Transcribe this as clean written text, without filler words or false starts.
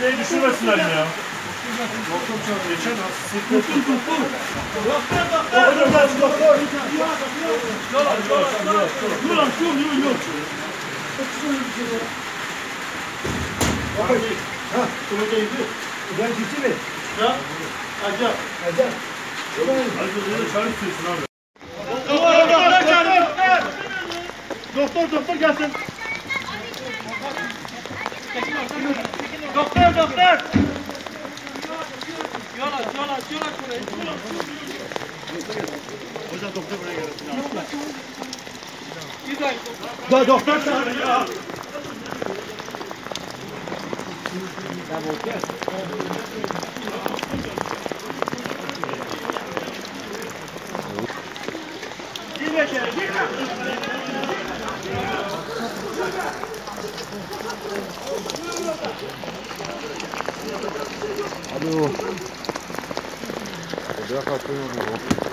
Beni düşürmesinler ya. Geçen Ben ciddi mi? Ya, acaba. Acaba. Doktor gelsin. Doktor. Yol aç burayı. Hocam doktor buraya gelsin. Doktor çağırın ya. Girme içeri, girme. Alo. Odaya kaçıyor mu?